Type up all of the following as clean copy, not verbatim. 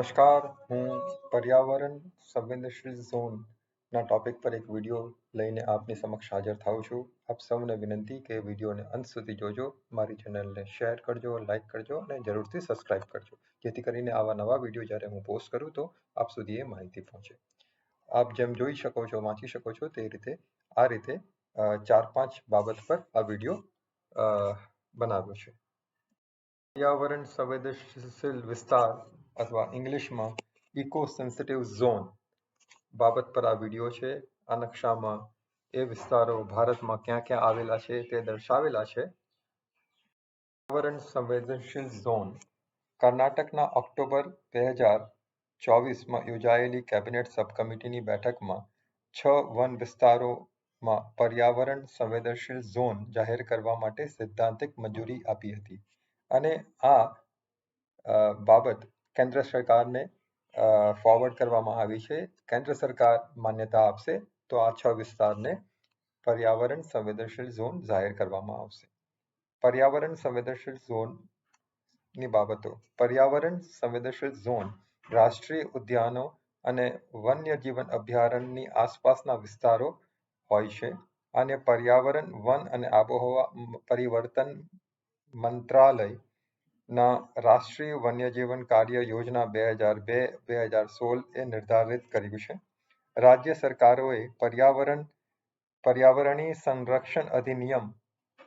નમસ્કાર, હું પર્યાવરણ સંવેદનશીલ ઝોનના ટોપિક પર એક વિડીયો લઈને આપની સમક્ષ હાજર થાઉં છું. આપ સૌને વિનંતી કે વિડીયોને અંત સુધી જોજો, મારી ચેનલને શેર કરજો, લાઇક કરજો અને જરૂરથી સબસ્ક્રાઇબ કરજો, જેથી કરીને આવા નવા વિડીયો જ્યારે હું પોસ્ટ કરું તો આપ સુધી એ માહિતી પહોંચે. આપ જેમ જોઈ શકો છો, વાંચી શકો છો તે રીતે આ રીતે 4-5 બાબત પર આ વિડીયો બનાવ્યો છે. પર્યાવરણ સંવેદનશીલ વિસ્તાર અથવા ઇંગ્લિશમાં ઇકો સેન્સિટિવ ઝોન બાબત પર આ વિડીયો છે. આ નકશામાં એ વિસ્તારો ભારતમાં ક્યાં ક્યાં આવેલા છે તે દર્શાવેલા છે. પર્યાવરણ સંવેદનશીલ ઝોન કર્ણાટકના ઓક્ટોબર 2024માં યોજાયેલી કેબિનેટ સબ કમિટીની બેઠકમાં 6 વન વિસ્તારોમાં પર્યાવરણ સંવેદનશીલ ઝોન જાહેર કરવા માટે સૈદ્ધાંતિક મંજૂરી આપી હતી અને આ બાબત કેન્દ્ર સરકારને ફોરવર્ડ કરવામાં આવી છે. કેન્દ્ર સરકાર માન્યતા આપશે તો આ 6 વિસ્તારને પર્યાવરણ સંવેદનશીલ ઝોન જાહેર કરવામાં આવશે. પર્યાવરણ સંવેદનશીલ ઝોનની બાબતો. પર્યાવરણ સંવેદનશીલ ઝોન રાષ્ટ્રીય ઉદ્યાનો અને વન્યજીવન અભયારણ્યની આસપાસના વિસ્તારો હોય છે. અને પર્યાવરણ, વન અને આબોહવા પરિવર્તન મંત્રાલયના રાષ્ટ્રીય વન્યજીવન કાર્ય યોજના 2002-2016 એ નિર્ધારિત કર્યું છે. રાજ્ય સરકારોએ પર્યાવરણીય સંરક્ષણ અધિનિયમ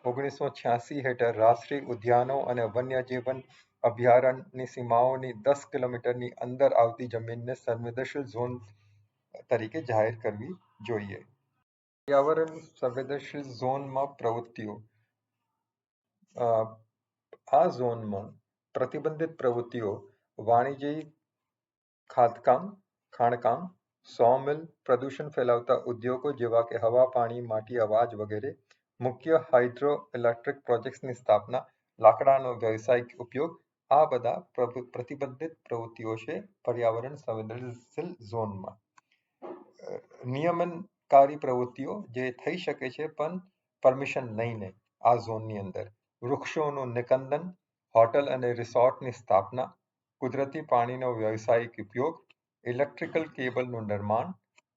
1986 હેઠળ રાષ્ટ્રીય ઉદ્યાનો અને વન્યજીવન અભયારણ્યની સીમાઓની 10 કિલોમીટરની અંદર આવતી જમીનને સંવેદનશીલ ઝોન તરીકે જાહેર કરવી જોઈએ. પર્યાવરણ સંવેદનશીલ ઝોનમાં પ્રવૃત્તિઓ. આ ઝોનમાં પ્રતિબંધિત પ્રવૃત્તિઓ વાણિજ્યિક ખાદકામ, ખાણકામ, સોમિલ, પ્રદૂષણ ફેલાવતા ઉદ્યોગો જેવા કે હવા, પાણી, માટી, અવાજ વગેરે, મુખ્ય હાઇડ્રો ઇલેક્ટ્રિક પ્રોજેક્ટ્સની સ્થાપના, લાકડાનો વ્યવસાયિક ઉપયોગ, આ બધા પ્રતિબંધિત પ્રવૃત્તિઓ છે પર્યાવરણ સંવેદનશીલ ઝોનમાં. નિયમનકારી પ્રવૃત્તિઓ જે થઈ શકે છે પણ પરમિશન લઈને આ ઝોનની અંદર. વૃક્ષોનું નિકંદન, હોટલ અને રિસોર્ટની સ્થાપના, કુદરતી પાણીનો વ્યવસાયિક ઉપયોગ, ઇલેક્ટ્રિકલ કેબલનું નિર્માણ,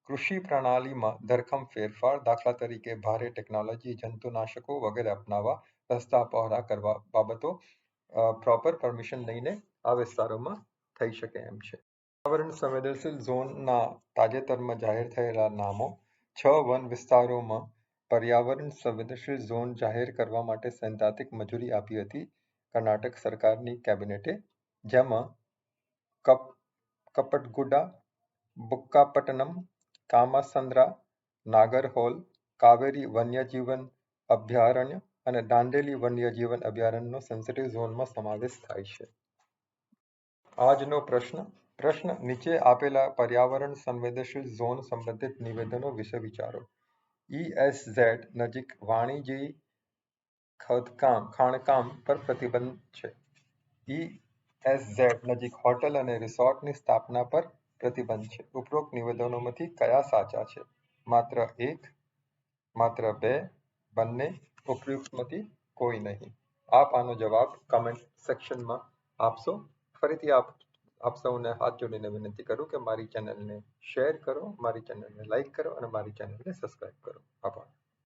કૃષિ પ્રણાલીમાં ધરખમ ફેરફાર, દાખલા તરીકે ભારે ટેકનોલોજી, જંતુનાશકો વગેરે અપનાવવા, રસ્તા પહોળા કરવા બાબતો પ્રોપર પરમિશન લઈને આ વિસ્તારોમાં થઈ શકે એમ છે. પર્યાવરણ સંવેદનશીલ ઝોનના તાજેતરમાં જાહેર થયેલા નામો. 6 વન વિસ્તારોમાં પર્યાવરણ સંવેદનશીલ ઝોન જાહેર કરવા માટે સૈદ્ધાંતિક મંજૂરી આપી હતી કર્ણાટક સરકારની કેબિનેટે, જેમાં કપટગુડા, બુક્કાપટ્ટનમ, કામસંદ્રા, નાગરહોલ, કાવેરી વન્યજીવન અભયારણ્ય અને દાંડેલી વન્યજીવન અભયારણ્યનો સેન્સિટિવ ઝોનમાં સમાવેશ થાય છે. આજનો પ્રશ્ન નીચે આપેલા પર્યાવરણ સંવેદનશીલ ઝોન સંબંધિત નિવેદનો વિશે વિચારો. ESZ નજીક વાણિજ્યિક ખાણકામ પર પ્રતિબંધ છે. ESZ નજીક હોટલ અને રિસોર્ટની સ્થાપના પર પ્રતિબંધ છે. ઉપરોક્ત નિવેદનોમાંથી કયા સાચા છે? માત્ર 1, માત્ર 2, બંને, ઉપયુક્તમાંથી કોઈ નહીં. આપ આનો જવાબ કમેન્ટ સેક્શનમાં આપશો. ફરીથી આપ સૌને હાથ જોડીને વિનંતી કરું કે મારી ચેનલને શેર કરો, મારી ચેનલને લાઇક કરો અને મારી ચેનલને સબસ્ક્રાઇબ કરો. આભાર.